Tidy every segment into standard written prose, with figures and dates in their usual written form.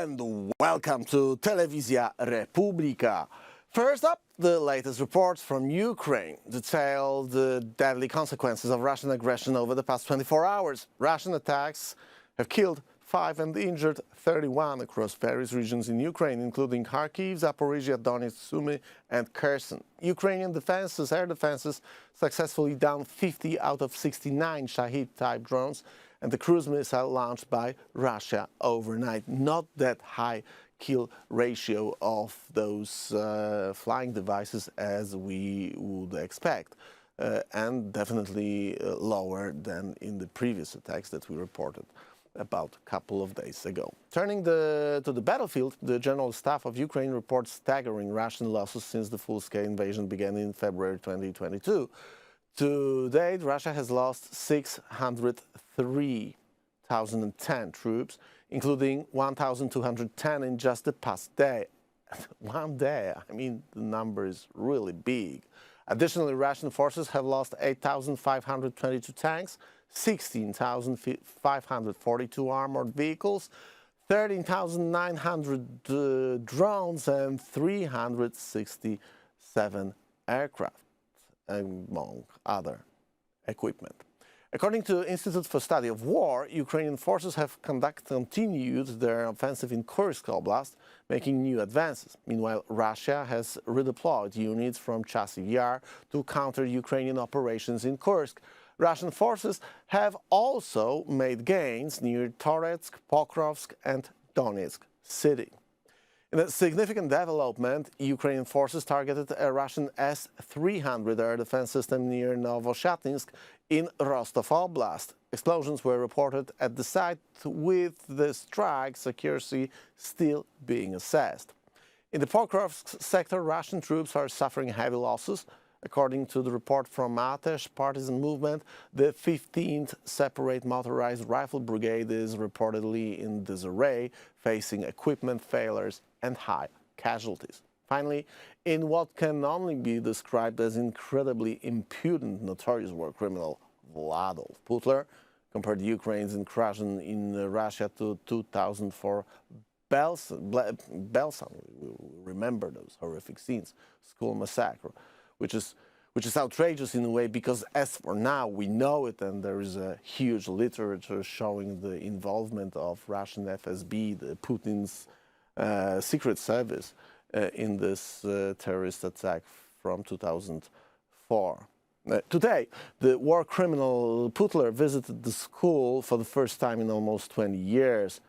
and welcome to Telewizja Republika. First up, the latest reports from Ukraine detail the deadly consequences of Russian aggression over the past 24 hours. Russian attacks have killed 5 and injured 31 across various regions in Ukraine, including Kharkiv, Zaporizhia, Donetsk, Sumy, and Kherson. Ukrainian defenses, air defenses, successfully downed 50 out of 69 Shahid-type drones and the cruise missile launched by Russia overnight. Not that high kill ratio of those flying devices as we would expect, and definitely lower than in the previous attacks that we reported about a couple of days ago. Turning to the battlefield, the General Staff of Ukraine reports staggering Russian losses since the full-scale invasion began in February 2022. To date, Russia has lost 603,010 troops, including 1,210 in just the past day. One day, I mean, the number is really big. Additionally, Russian forces have lost 8,522 tanks, 16,542 armored vehicles, 13,900 drones, and 367 aircraft, among other equipment. According to the Institute for Study of War, Ukrainian forces have continued their offensive in Kursk Oblast, making new advances. Meanwhile, Russia has redeployed units from Chasiv Yar to counter Ukrainian operations in Kursk. Russian forces have also made gains near Toretsk, Pokrovsk, and Donetsk city. In a significant development, Ukrainian forces targeted a Russian S-300 air defense system near Novoshatinsk in Rostov Oblast. Explosions were reported at the site, with the strike's accuracy still being assessed. In the Pokrovsk sector, Russian troops are suffering heavy losses. According to the report from Matesh partisan movement, the 15th Separate Motorized Rifle Brigade is reportedly in disarray, facing equipment failures and high casualties. Finally, in what can only be described as incredibly impudent notorious war criminal Vladolf Putler compared Ukraine's incursion in Russia to 2004 Belsan. We remember those horrific scenes, school massacre, which is outrageous in a way, because as for now we know it, and there is a huge literature showing the involvement of Russian FSB, the Putin's secret service, in this terrorist attack from 2004. Today, the war criminal Putler visited the school for the first time in almost 20 years,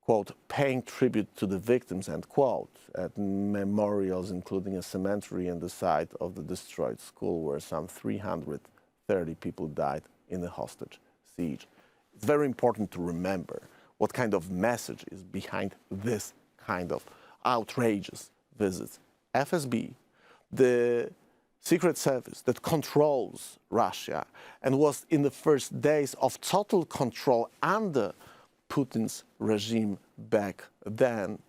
quote, paying tribute to the victims, end quote, at memorials including a cemetery and the site of the destroyed school where some 330 people died in the hostage siege. It's very important to remember what kind of message is behind this kind of outrageous visits. FSB, the secret service that controls Russia and was in the first days of total control under Putin's regime back then,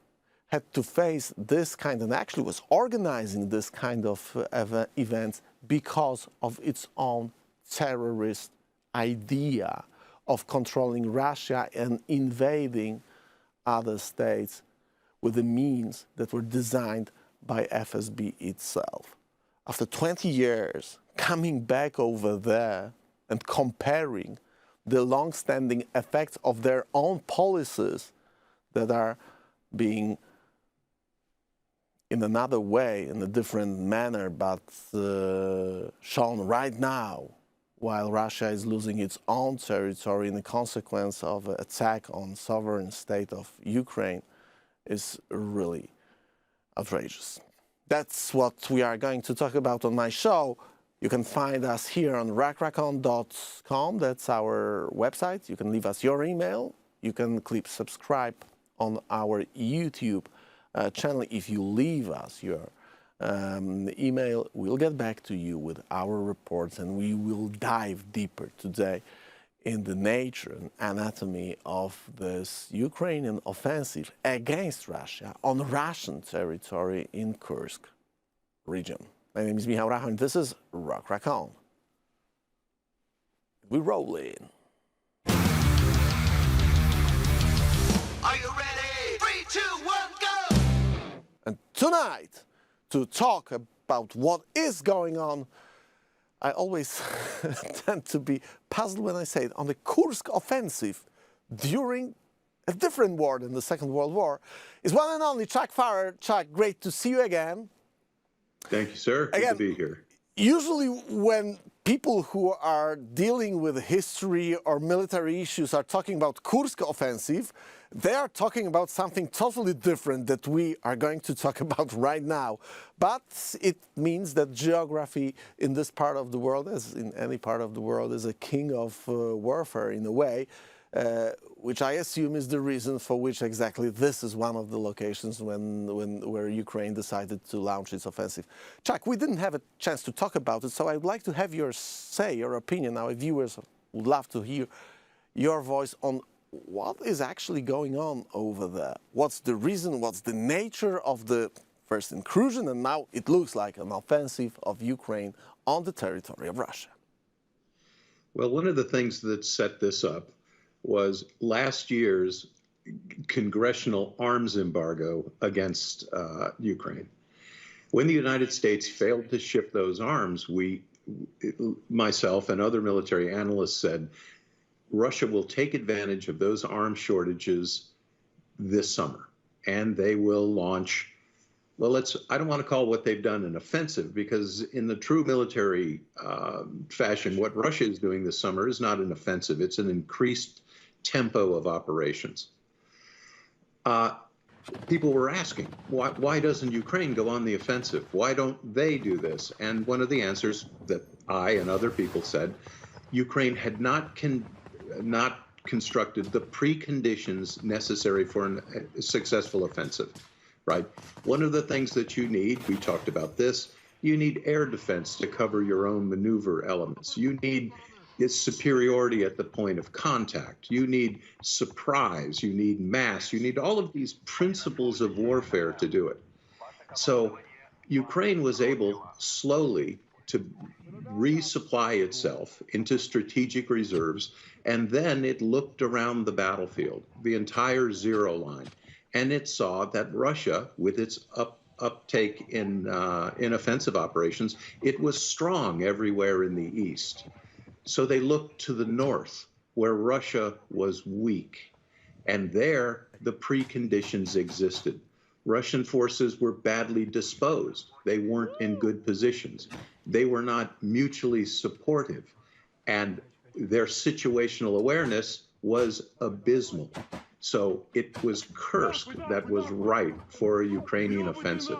had to face this kind, and actually was organizing this kind of events because of its own terrorist idea of controlling Russia and invading other states with the means that were designed by FSB itself. After 20 years, coming back over there and comparing the long-standing effects of their own policies that are being, in another way, in a different manner, but shown right now, while Russia is losing its own territory in the consequence of an attack on sovereign state of Ukraine, is really outrageous. That's what we are going to talk about on my show. You can find us here on rackracon.com. That's our website. You can leave us your email. You can click subscribe on our YouTube channel. If you leave us your email, we'll get back to you with our reports, and we will dive deeper today in the nature and anatomy of this Ukrainian offensive against Russia on Russian territory in Kursk region. My name is Michał, and this is Racon We Rollin. Are you ready? 3, 2, tonight, to talk about what is going on, I always tend to be puzzled when I say it, on the Kursk offensive during a different war than the Second World War, is one and only Chuck Pfarrer. Chuck, great to see you again. Thank you, sir. Good to be here. Usually when people who are dealing with history or military issues are talking about Kursk offensive, they are talking about something totally different that we are going to talk about right now. But it means that geography in this part of the world, as in any part of the world, is a king of warfare in a way, which I assume is the reason for which exactly this is one of the locations where Ukraine decided to launch its offensive. Chuck, we didn't have a chance to talk about it, so I'd like to have your say, your opinion. Our viewers would love to hear your voice on what is actually going on over there. What's the reason, what's the nature of the first incursion, and now it looks like an offensive of Ukraine on the territory of Russia? Well, one of the things that set this up was last year's congressional arms embargo against Ukraine. When the United States failed to ship those arms, myself and other military analysts said, Russia will take advantage of those arms shortages this summer, and they will launch, well, I don't want to call what they've done an offensive, because in the true military fashion, what Russia is doing this summer is not an offensive. It's an increased tempo of operations. People were asking, why doesn't Ukraine go on the offensive? Why don't they do this? And one of the answers that I and other people said, Ukraine had not constructed the preconditions necessary for a successful offensive, right? One of the things that you need, we talked about this, you need air defense to cover your own maneuver elements. You need superiority at the point of contact. You need surprise, you need mass, you need all of these principles of warfare to do it. So Ukraine was able slowly to resupply itself into strategic reserves, and then it looked around the battlefield, the entire zero line, and it saw that Russia, with its uptake in offensive operations, it was strong everywhere in the east. So they looked to the north, where Russia was weak, and there the preconditions existed. Russian forces were badly disposed. They weren't in good positions. They were not mutually supportive, and their situational awareness was abysmal. So it was Kursk that was ripe for a Ukrainian offensive.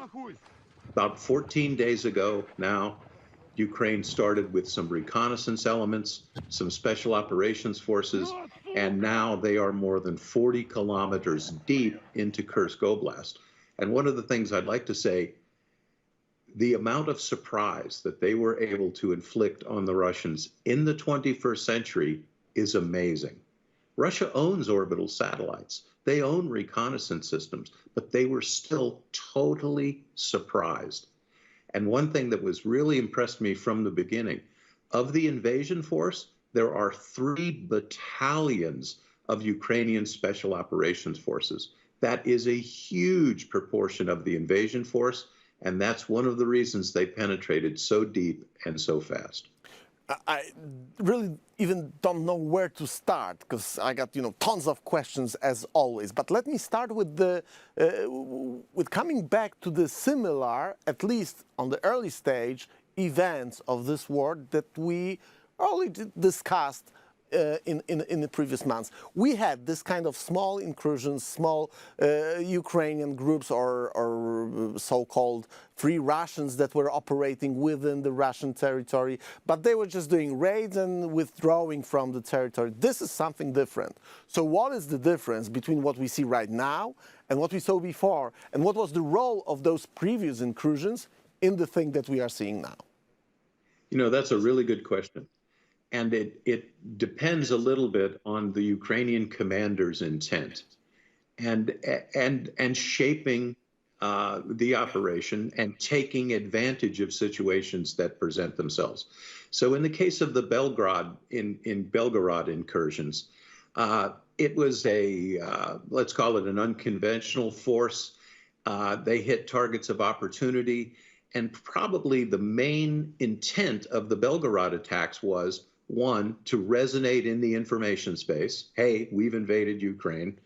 About 14 days ago now, Ukraine started with some reconnaissance elements, some special operations forces, and now they are more than 40 kilometers deep into Kursk Oblast. And one of the things I'd like to say, the amount of surprise that they were able to inflict on the Russians in the 21st century is amazing. Russia owns orbital satellites. They own reconnaissance systems, but they were still totally surprised. And one thing that was really impressed me from the beginning, of the invasion force, there are 3 battalions of Ukrainian special operations forces. That is a huge proportion of the invasion force, and that's one of the reasons they penetrated so deep and so fast. I really even don't know where to start, because I got, tons of questions as always. But let me start with with coming back to the similar, at least on the early stage, events of this war that we already discussed in the previous months. We had this kind of small incursions, small Ukrainian groups or so-called free Russians that were operating within the Russian territory, but they were just doing raids and withdrawing from the territory. This is something different. So what is the difference between what we see right now and what we saw before? And what was the role of those previous incursions in the thing that we are seeing now? That's a really good question. And it depends a little bit on the Ukrainian commander's intent and shaping the operation and taking advantage of situations that present themselves. So in the case of the Belgorod incursions, it was let's call it an unconventional force. They hit targets of opportunity. And probably the main intent of the Belgorod attacks was, one, to resonate in the information space. Hey, we've invaded Ukraine.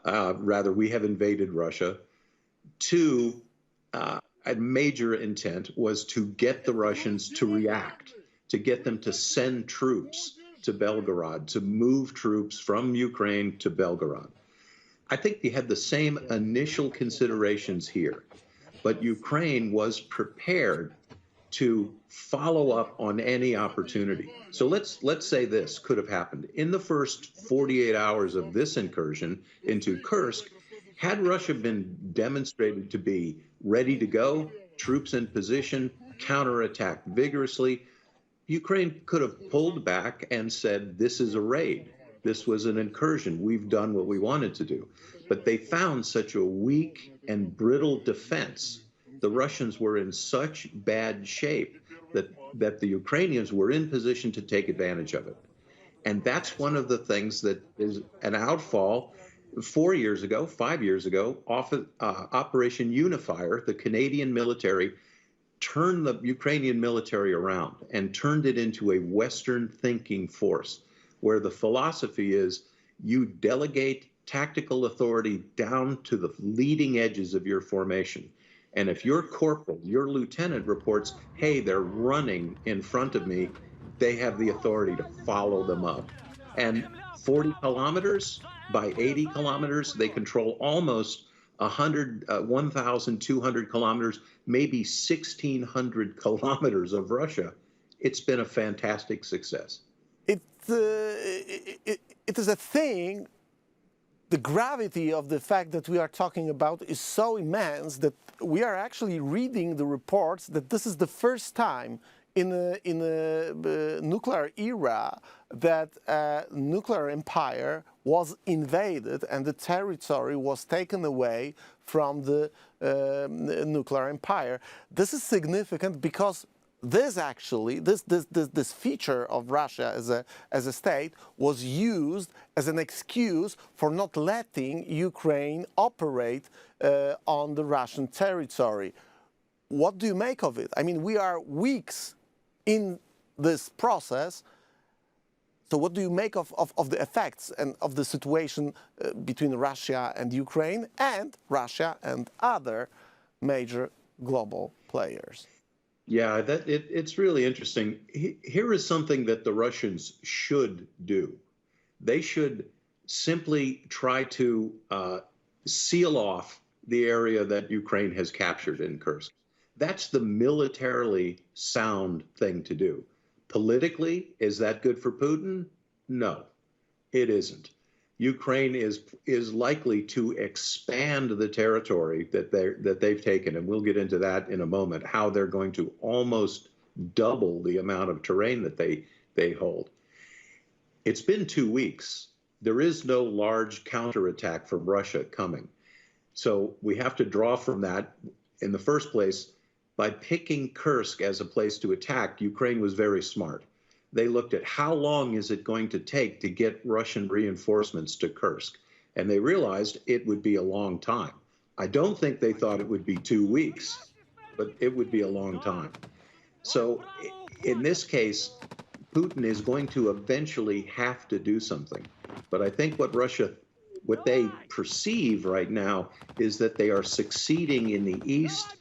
Rather, we have invaded Russia. Two, a major intent was to get the Russians to react, to get them to send troops to Belgorod, to move troops from Ukraine to Belgorod. I think they had the same initial considerations here, but Ukraine was prepared to follow up on any opportunity. So let's say this could have happened. In the first 48 hours of this incursion into Kursk, had Russia been demonstrated to be ready to go, troops in position, counterattacked vigorously, Ukraine could have pulled back and said, this is a raid. This was an incursion. We've done what we wanted to do. But they found such a weak and brittle defense. The Russians were in such bad shape that the Ukrainians were in position to take advantage of it. And that's one of the things that is an outfall. 4 years ago, 5 years ago, Operation Unifier, the Canadian military turned the Ukrainian military around and turned it into a Western thinking force, where the philosophy is you delegate tactical authority down to the leading edges of your formation. And if your corporal, your lieutenant reports, hey, they're running in front of me, they have the authority to follow them up. And 40 kilometers by 80 kilometers, they control almost 1,200 kilometers, maybe 1,600 kilometers of Russia. It's been a fantastic success. It is a thing. The gravity of the fact that we are talking about is so immense that we are actually reading the reports that this is the first time in the nuclear era that a nuclear empire was invaded and the territory was taken away from the nuclear empire. This is significant because this feature of Russia as a state was used as an excuse for not letting Ukraine operate on the Russian territory. What do you make of it? I mean, we are weeks in this process. So what do you make of the effects and of the situation between Russia and Ukraine and Russia and other major global players? Yeah, it's really interesting. Here is something that the Russians should do. They should simply try to seal off the area that Ukraine has captured in Kursk. That's the militarily sound thing to do. Politically, is that good for Putin? No, it isn't. Ukraine is likely to expand the territory that they've taken, and we'll get into that in a moment, how they're going to almost double the amount of terrain that they hold. It's been 2 weeks. There is no large counterattack from Russia coming. So we have to draw from that. In the first place, by picking Kursk as a place to attack, Ukraine was very smart. They looked at how long is it going to take to get Russian reinforcements to Kursk, and they realized it would be a long time. I don't think they thought it would be 2 weeks, but it would be a long time. So in this case, Putin is going to eventually have to do something. But I think what they perceive right now is that they are succeeding in the east,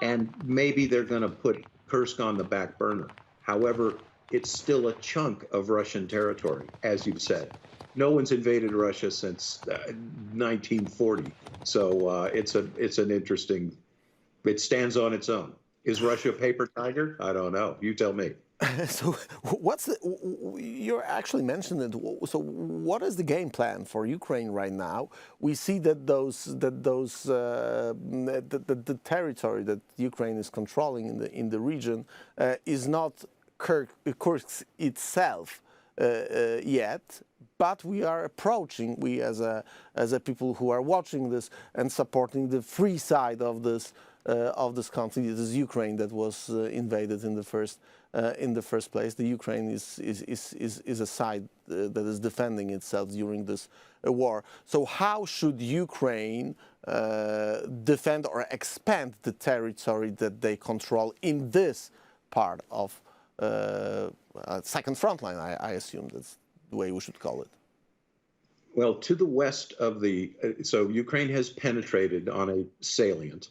and maybe they're going to put Kursk on the back burner. However, it's still a chunk of Russian territory, as you've said. No one's invaded Russia since 1940. So it's an interesting, it stands on its own. Is Russia a paper tiger? I don't know. You tell me. So you actually mentioned it. So what is the game plan for Ukraine right now? We see that the territory that Ukraine is controlling in the region is not Kursk itself yet, but we are approaching, we as a people who are watching this and supporting the free side of this of this conflict. It is Ukraine that was invaded in the first place. The Ukraine is a side that is defending itself during this war. So how should Ukraine defend or expand the territory that they control in this part of second front line? I assume that's the way we should call it. Well, to the west of so Ukraine has penetrated on a salient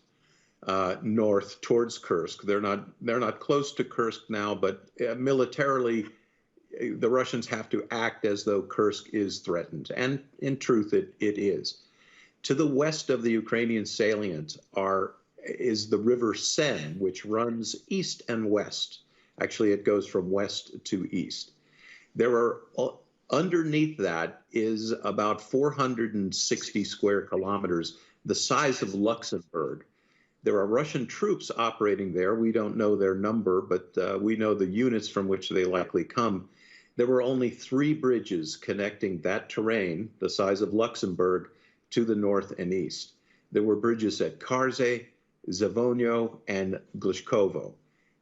north towards Kursk. They're not close to Kursk now, but militarily, the Russians have to act as though Kursk is threatened, and in truth, it is. To the west of the Ukrainian salient is the river Sen, which runs east and west. Actually, it goes from west to east. Underneath that is about 460 square kilometers, the size of Luxembourg. There are Russian troops operating there. We don't know their number, but we know the units from which they likely come. There were only 3 bridges connecting that terrain, the size of Luxembourg, to the north and east. There were bridges at Karze, Zavonyo, and Glishkovo.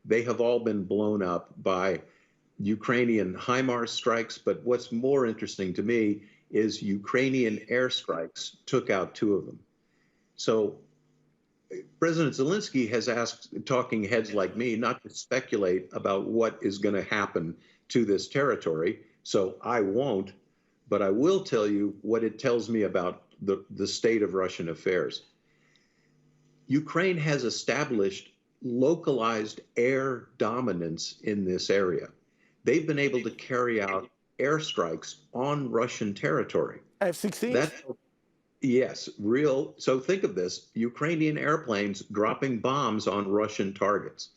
They have all been blown up by Ukrainian HIMARS strikes, but what's more interesting to me is Ukrainian airstrikes took out 2 of them. So President Zelensky has asked talking heads like me not to speculate about what is going to happen to this territory, so I won't, but I will tell you what it tells me about the state of Russian affairs. Ukraine has established localized air dominance in this area. They've been able to carry out airstrikes on Russian territory. F-16? Yes, real. So think of this, Ukrainian airplanes dropping bombs on Russian targets.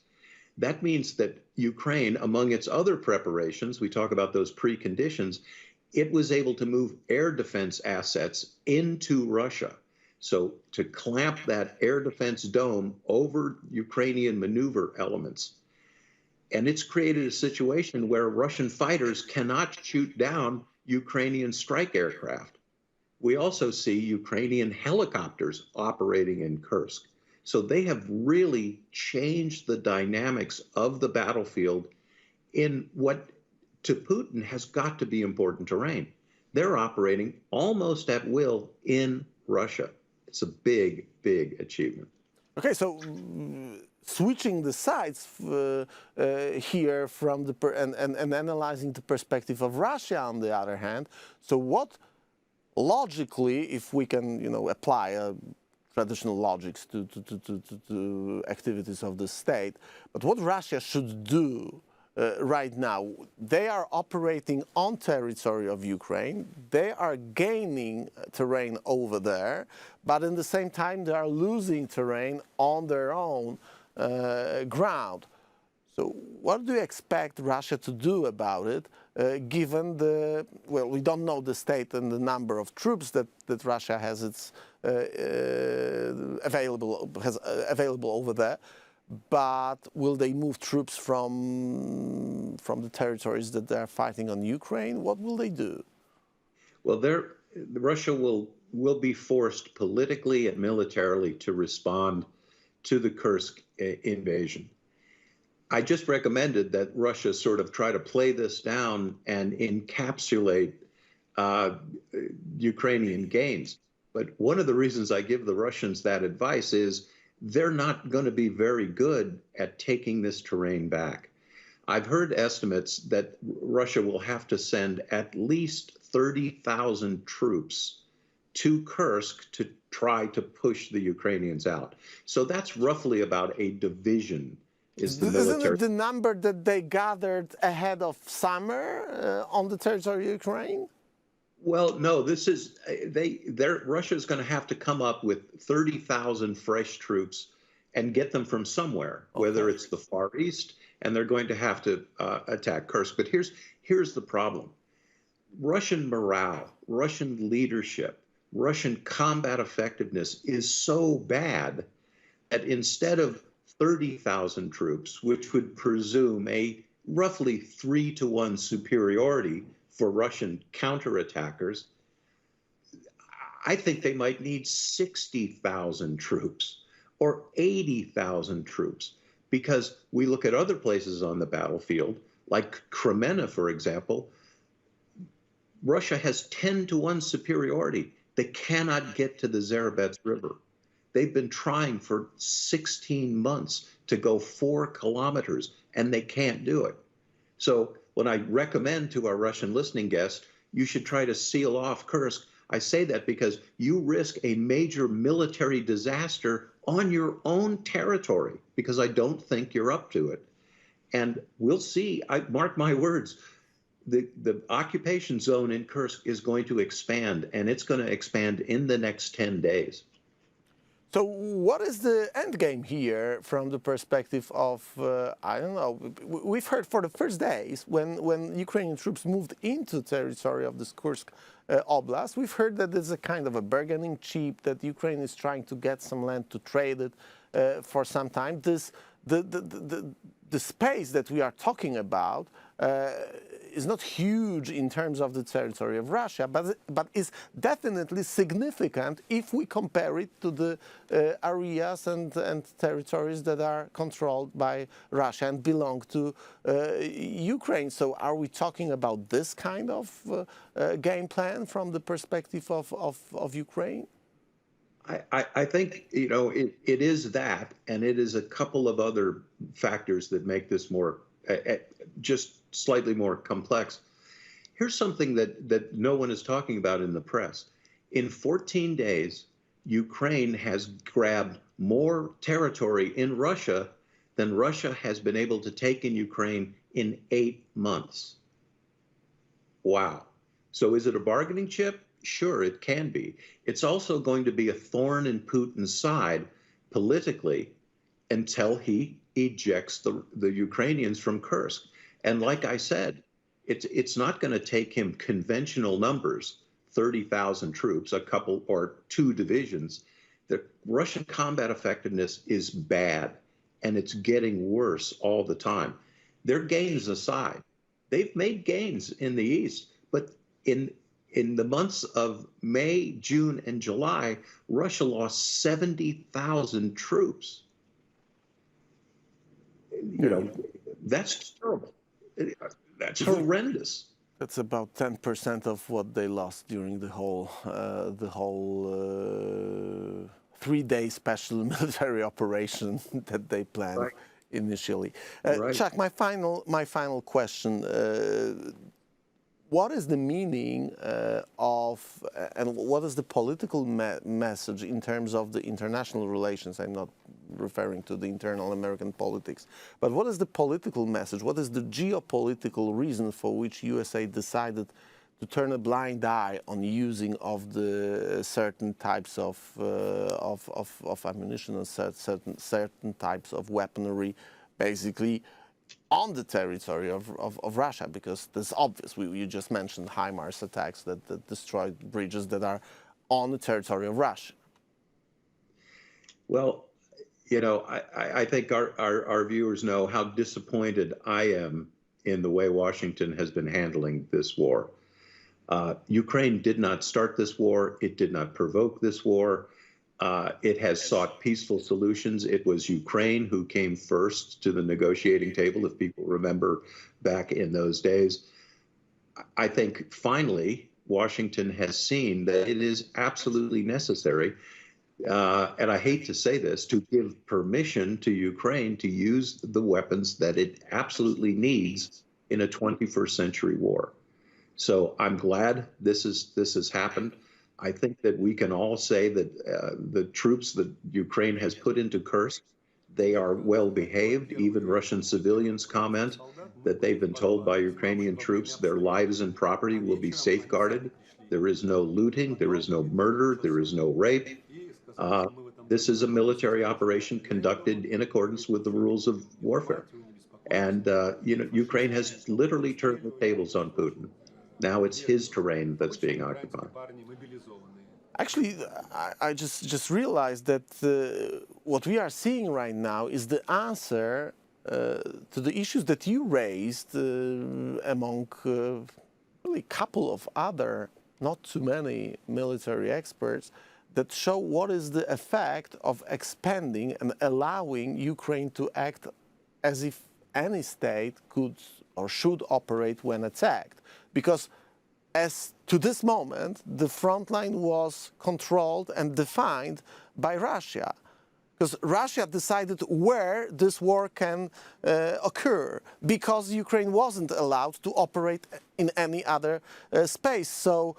That means that Ukraine, among its other preparations, we talk about those preconditions, it was able to move air defense assets into Russia. So to clamp that air defense dome over Ukrainian maneuver elements. And it's created a situation where Russian fighters cannot shoot down Ukrainian strike aircraft. We also see Ukrainian helicopters operating in Kursk. So they have really changed the dynamics of the battlefield in what to Putin has got to be important terrain. They're operating almost at will in Russia. It's a big, big achievement. Okay, so switching the sides here from and analyzing the perspective of Russia on the other hand, so what logically, if we can, apply traditional logics to activities of the state, but what Russia should do right now, they are operating on territory of Ukraine, they are gaining terrain over there, but in the same time they are losing terrain on their own ground. So what do you expect Russia to do about it, given we don't know the state and the number of troops that Russia has available over there, but will they move troops from the territories that they're fighting on Ukraine? What will they do? Well, Russia will be forced politically and militarily to respond to the Kursk invasion. I just recommended that Russia sort of try to play this down and encapsulate Ukrainian gains. But one of the reasons I give the Russians that advice is they're not going to be very good at taking this terrain back. I've heard estimates that Russia will have to send at least 30,000 troops to Kursk to try to push the Ukrainians out. So that's roughly about a division. Isn't it the number that they gathered ahead of summer on the territory of Ukraine? Well, no, this is, Russia's going to have to come up with 30,000 fresh troops and get them from somewhere, whether it's the Far East, and they're going to have to attack Kursk. But here's the problem. Russian morale, Russian leadership, Russian combat effectiveness is so bad that instead of 30,000 troops, which would presume a roughly 3-to-1 superiority for Russian counterattackers, I think they might need 60,000 troops. or 80,000 troops. Because we look at other places on the battlefield, like Crimea, for example, Russia has 10-to-1 superiority. They cannot get to the Zherebets River. They've been trying for 16 months to go 4 kilometers, and they can't do it. So when I recommend to our Russian listening guests, you should try to seal off Kursk, I say that because you risk a major military disaster on your own territory, because I don't think you're up to it. And we'll see, I mark my words, the occupation zone in Kursk is going to expand, and it's going to expand in the next 10 days. So what is the end game here from the perspective of, I don't know, we've heard for the first days when Ukrainian troops moved into territory of this Kursk Oblast, we've heard that there's a kind of a bargaining chip, that Ukraine is trying to get some land to trade it for some time. The space that we are talking about is not huge in terms of the territory of Russia, but is definitely significant if we compare it to the areas and territories that are controlled by Russia and belong to Ukraine. So are we talking about this kind of game plan from the perspective of Ukraine? I think, it is that, and it is a couple of other factors that make this more, just slightly more complex. Here's something that no one is talking about in the press. In 14 days, Ukraine has grabbed more territory in Russia than Russia has been able to take in Ukraine in 8 months. Wow. So is it a bargaining chip? Sure, it can be. It's also going to be a thorn in Putin's side politically until he ejects the Ukrainians from Kursk. And like I said, it's not going to take him conventional numbers, 30,000 troops, a couple or 2 divisions. The Russian combat effectiveness is bad, and it's getting worse all the time. Their gains aside, they've made gains in the east, but in the months of May, June, and July, Russia lost 70,000 troops. That's terrible. That's horrendous. That's about 10% of what they lost during the whole 3-day special military operation that they planned initially. Chuck, my final question. What is the meaning of, and what is the political message in terms of the international relations? I'm not referring to the internal American politics, but what is the political message? What is the geopolitical reason for which USA decided to turn a blind eye on using of the certain types of ammunition and certain types of weaponry, basically on the territory of Russia? Because that's obvious. You just mentioned HIMARS attacks that destroyed bridges that are on the territory of Russia. Well, I think our viewers know how disappointed I am in the way Washington has been handling this war. Ukraine did not start this war. It did not provoke this war. It has sought peaceful solutions. It was Ukraine who came first to the negotiating table, if people remember back in those days. I think finally Washington has seen that it is absolutely necessary, and I hate to say this, to give permission to Ukraine to use the weapons that it absolutely needs in a 21st century war. So I'm glad this has happened. I think that we can all say that the troops that Ukraine has put into Kursk, they are well behaved. Even Russian civilians comment that they've been told by Ukrainian troops their lives and property will be safeguarded. There is no looting, there is no murder, there is no rape. This is a military operation conducted in accordance with the rules of warfare. And Ukraine has literally turned the tables on Putin. Now it's his terrain that's being occupied. Actually, I just realized that what we are seeing right now is the answer to the issues that you raised among really a couple of other, not too many military experts, that show what is the effect of expanding and allowing Ukraine to act as if any state could or should operate when attacked. Because as to this moment, the front line was controlled and defined by Russia. Because Russia decided where this war can occur, because Ukraine wasn't allowed to operate in any other space. So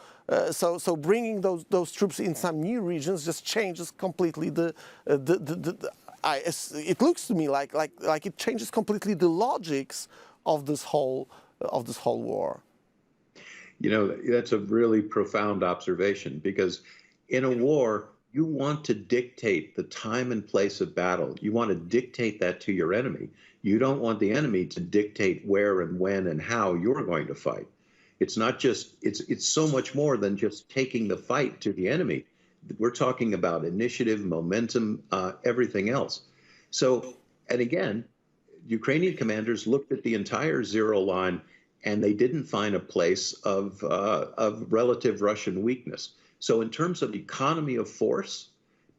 bringing those troops in some new regions just changes completely it looks to me like it changes completely the logics of this whole war. You know, that's a really profound observation, because in a war, you want to dictate the time and place of battle. You want to dictate that to your enemy. You don't want the enemy to dictate where and when and how you're going to fight. It's not just, it's so much more than just taking the fight to the enemy. We're talking about initiative, momentum, everything else. So, and again, Ukrainian commanders looked at the entire zero line and they didn't find a place of relative Russian weakness. So in terms of economy of force,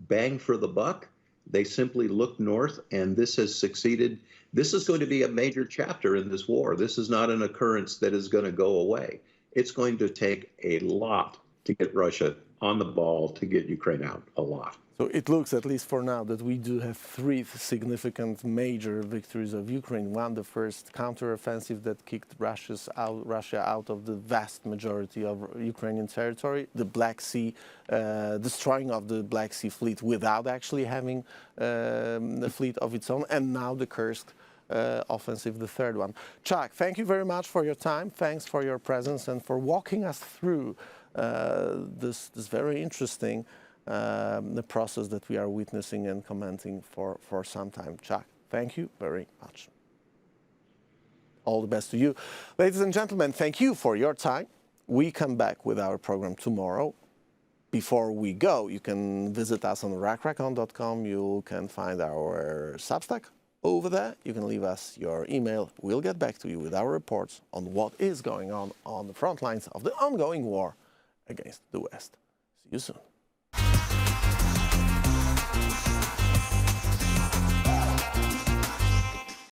bang for the buck, they simply looked north, and this has succeeded. This is going to be a major chapter in this war. This is not an occurrence that is going to go away. It's going to take a lot to get Russia on the ball, to get Ukraine out, a lot. So it looks, at least for now, that we do have three significant major victories of Ukraine. One, the first counteroffensive that kicked Russia out of the vast majority of Ukrainian territory. The Black Sea, destroying of the Black Sea fleet without actually having a fleet of its own. And now the Kursk offensive, the third one. Chuck, thank you very much for your time. Thanks for your presence and for walking us through this very interesting the process that we are witnessing and commenting for some time. Chuck, thank you very much. All the best to you. Ladies and gentlemen, thank you for your time. We come back with our program tomorrow. Before we go, you can visit us on rackracon.com. You can find our Substack over there. You can leave us your email. We'll get back to you with our reports on what is going on the front lines of the ongoing war against the West. See you soon.